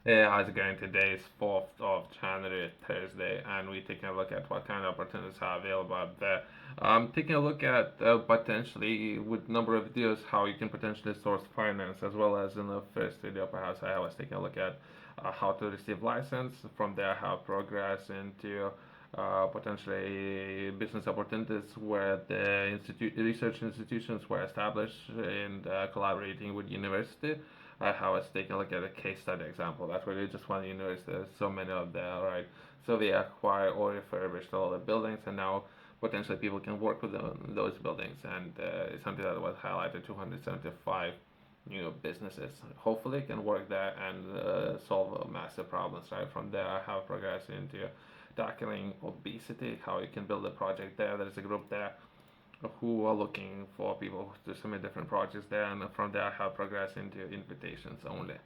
Yeah, how's it going? Today is 4th of January, Thursday, and we're taking a look at what kind of opportunities are available out there. Taking a look at potentially with number of videos how you can potentially source finance, as well as in the first video perhaps I was taking a look at how to receive license. From there, how progress into potentially business opportunities where the research institutions were established and collaborating with university. I was taking a look at a case study example. That's really just one university. There's so many of them, right? So they acquire or refurbish all the buildings, and now potentially people can work with those buildings. And it's something that was highlighted 275 businesses hopefully can work there and solve massive problems. Right from there, I have progressed into tackling obesity, how you can build a project there. There's a group there who are looking for people to submit different projects there, and from there I have progressed into invitations only.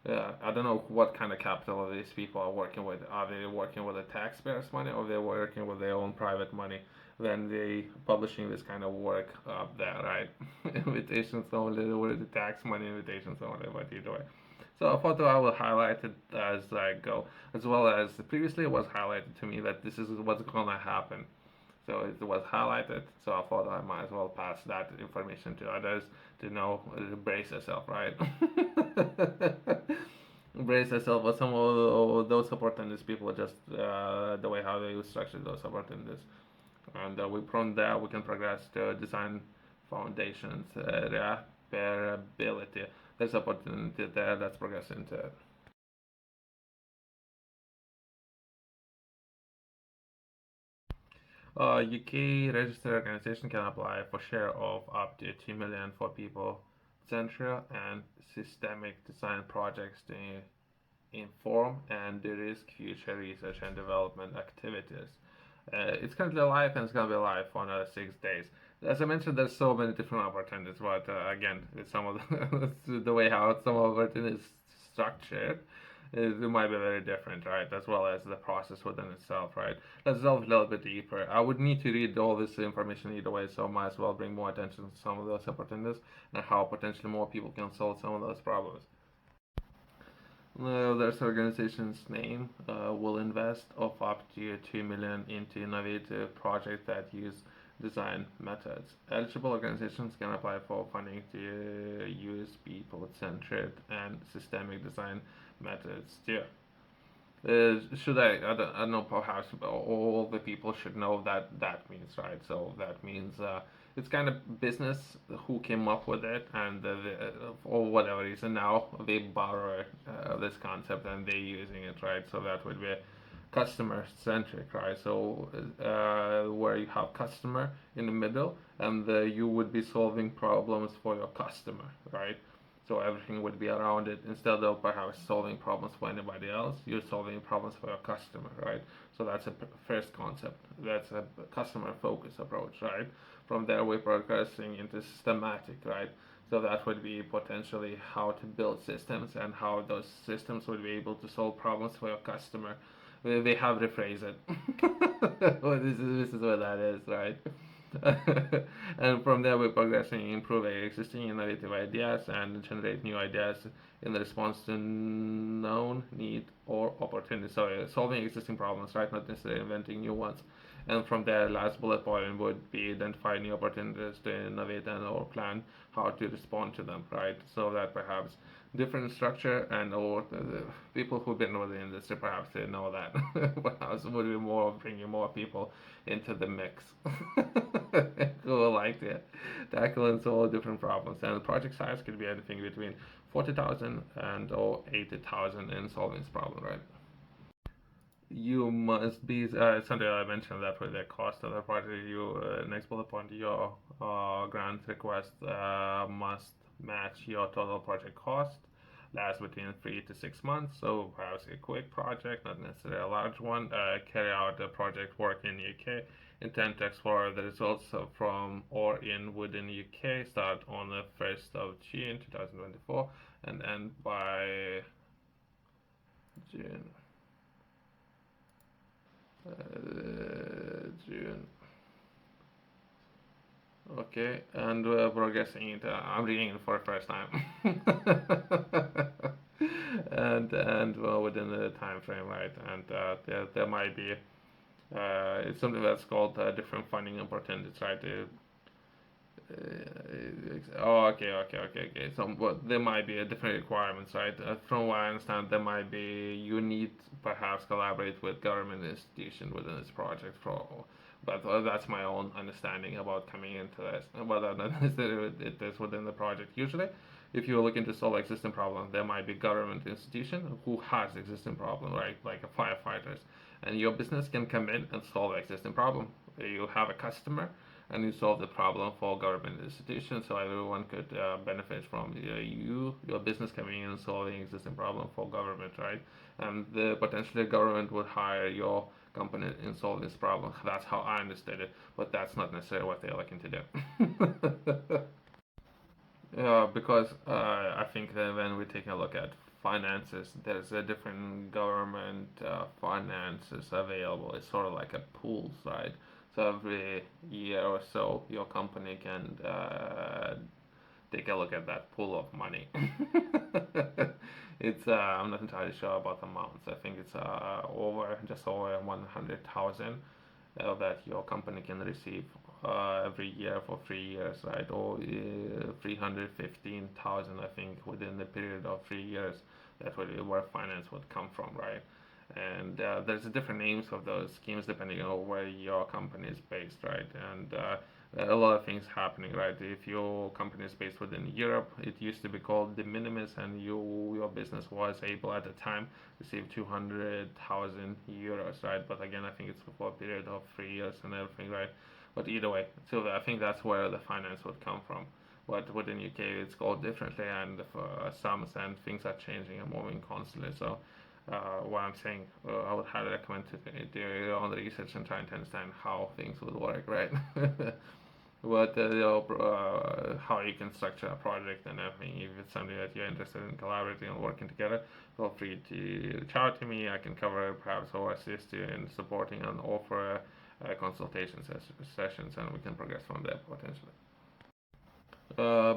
I don't know what kind of capital these people are working with. Are they working with the taxpayers' money, or they're working with their own private money? Then they publishing this kind of work up there, right? Invitations only, with the tax money invitations only, but either way. So I thought that I will highlight it as I go, as well as previously it was highlighted to me that this is what's gonna happen. So it was highlighted, so I thought I might as well pass that information to others to know, brace yourself, right? Brace yourself for some of those opportunities. People are just the way how they structure those opportunities. And from there, we can progress to design foundations, repairability. There's opportunity there that's progressing to. UK registered organization can apply for share of up to 2 million for people central and systemic design projects to inform and de-risk future research and development activities. It's currently live and it's going to be live for another 6 days. As I mentioned, there's so many different opportunities, but again, it's some of the way how some of it is structured, it might be very different, right? As well as the process within itself, right? Let's delve a little bit deeper. I would need to read all this information either way, so I might as well bring more attention to some of those opportunities and how potentially more people can solve some of those problems. There's organization's name will invest of up to 2 million into innovative projects that use design methods. Eligible organizations can apply for funding to use people-centered and systemic design methods too. Should I don't know, perhaps all the people should know that means, right? So that means it's kind of business who came up with it, and for whatever reason now they borrow this concept and they're using it, right? So that would be customer centric, right? So where you have customer in the middle, and you would be solving problems for your customer, right? So everything would be around it. Instead of perhaps solving problems for anybody else, you're solving problems for your customer, right? So that's a first concept. That's a customer focus approach, right? From there, we're progressing into systematic, right? So that would be potentially how to build systems and how those systems would be able to solve problems for your customer. They have rephrased it. Well, this is what that is, right? And from there, we're progressing, improve existing innovative ideas and generate new ideas in response to known need or opportunity. So, solving existing problems, right? Not necessarily inventing new ones. And from there, last bullet point would be identify new opportunities to innovate and or plan how to respond to them, right? So that perhaps different structure and or the people who've been with the industry perhaps they know that perhaps would be more bringing more people into the mix who like to tackle and solve different problems. And the project size could be anything between 40,000 and or 80,000 in solving this problem, right? You must be something I mentioned that with the cost of the project. You next bullet point, your grant request must match your total project cost. Last between 3 to 6 months. So perhaps a quick project, not necessarily a large one. Carry out the project work in UK. Intend to explore the results from or in within UK. Start on the 1st of June 2024 and end by June. June. Okay, and progressing it. I'm reading it for the first time. and within the time frame, right? And there might be it's something that's called different funding opportunities, right? Oh, okay. So, but there might be a different requirements, right? From what I understand, there might be you need perhaps collaborate with government institution within this project for, but that's my own understanding about coming into this. Whether that necessarily it is within the project. Usually, if you're looking to solve existing problem, there might be government institution who has existing problem, right? Like a firefighters, and your business can come in and solve existing problem. You have a customer and you solve the problem for government institutions, so everyone could benefit from your business coming in and solving existing problem for government, right? And potentially government would hire your company in solve this problem. That's how I understood it, but that's not necessarily what they're looking to do. Because I think that when we take a look at finances, there's a different government finances available. It's sort of like a pools, right? So every year or so, your company can take a look at that pool of money. It's I'm not entirely sure about the amounts. I think it's just over 100,000 that your company can receive every year for 3 years, right? Or 315,000, I think, within the period of 3 years. That's where finance would come from, right? And there's different names of those schemes depending on where your company is based, right? And a lot of things happening, right? If your company is based within Europe, it used to be called de minimis, and your business was able at the time to save 200,000 euros, right? But again, I think it's for a period of 3 years and everything, right? But either way, so I think that's where the finance would come from. But within UK, it's called differently, and for some and things are changing and moving constantly. So what I'm saying, I would highly recommend to do your own research and trying to understand how things would work, right? How you can structure a project and everything. If it's something that you're interested in collaborating and working together, feel free to reach out to me. I can cover perhaps or assist you in supporting and offer consultation sessions, and we can progress from there potentially.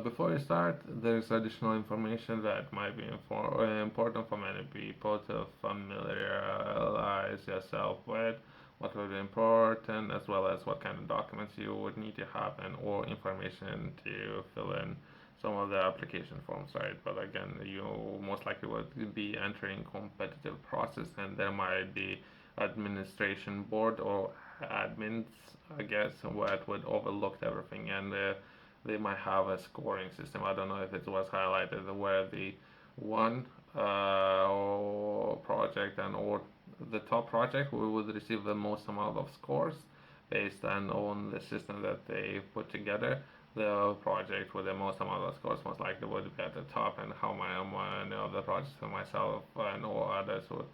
Before you start, there's additional information that might be important for many people to familiarize yourself with what would be important, as well as what kind of documents you would need to have and or information to fill in some of the application forms, right? But again, you most likely would be entering competitive process, and there might be administration board or admins, I guess, what would overlook everything, and they might have a scoring system. I don't know if it was highlighted where the one project and or the top project we would receive the most amount of scores based on the system that they put together. The project with the most amount of scores most likely would be at the top, and how many of the projects for myself and or others would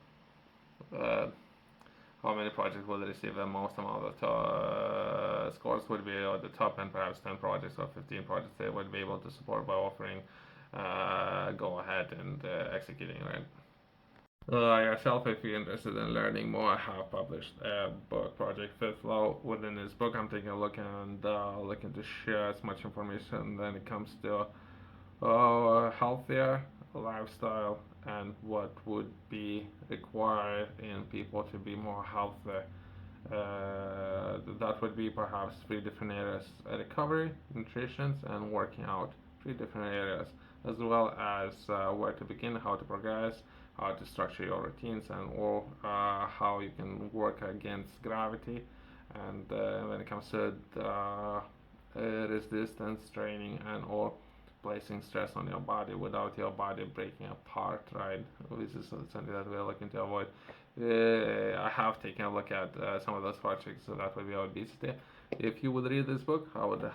how many projects will receive the most amount of scores would be at the top, and perhaps 10 projects or 15 projects they would be able to support by offering go ahead and executing, right? Yourself, if you're interested in learning more, I have published a book, Project Fifth Law. Within this book, I'm taking a look and looking to share as much information when it comes to healthier lifestyle and what would be required in people to be more healthy. That would be perhaps three different areas: recovery, nutrition, and working out. Three different areas, as well as where to begin, how to progress, how to structure your routines, and or how you can work against gravity. And when it comes to resistance training and or placing stress on your body without your body breaking apart, right? This is something that we're looking to avoid. I have taken a look at some of those projects, so that would be obesity. If you would read this book, I would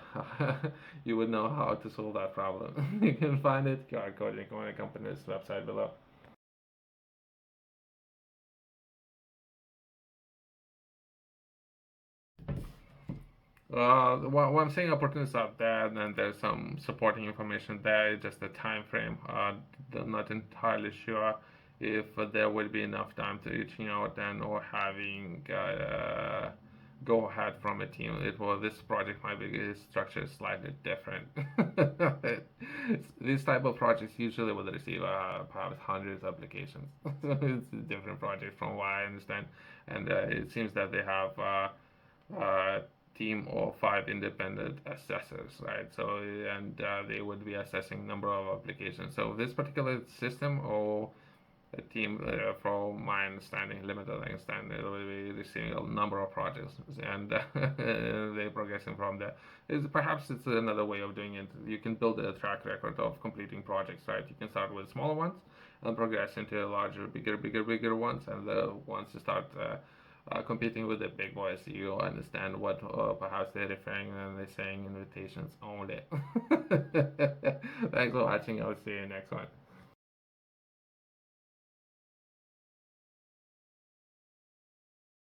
you would know how to solve that problem. You can find it QR code in my company's website below. What I'm saying, opportunities out there, and there's some supporting information there. Just the time frame. I'm not entirely sure if there will be enough time to reaching out and or having go ahead from a team. This project might be structured slightly different. These type of projects usually will receive perhaps hundreds of applications. It's a different project from what I understand, and it seems that they have a team of 5 independent assessors, right? So and they would be assessing number of applications. So this particular system or a team, from my understanding, limited understanding, will be receiving a number of projects, and they're progressing from there. Perhaps it's another way of doing it. You can build a track record of completing projects, right? You can start with smaller ones and progress into larger, bigger ones, and once you start competing with the big boys, you understand what perhaps they're referring and they're saying invitations only. Thanks for watching. I'll see you next one.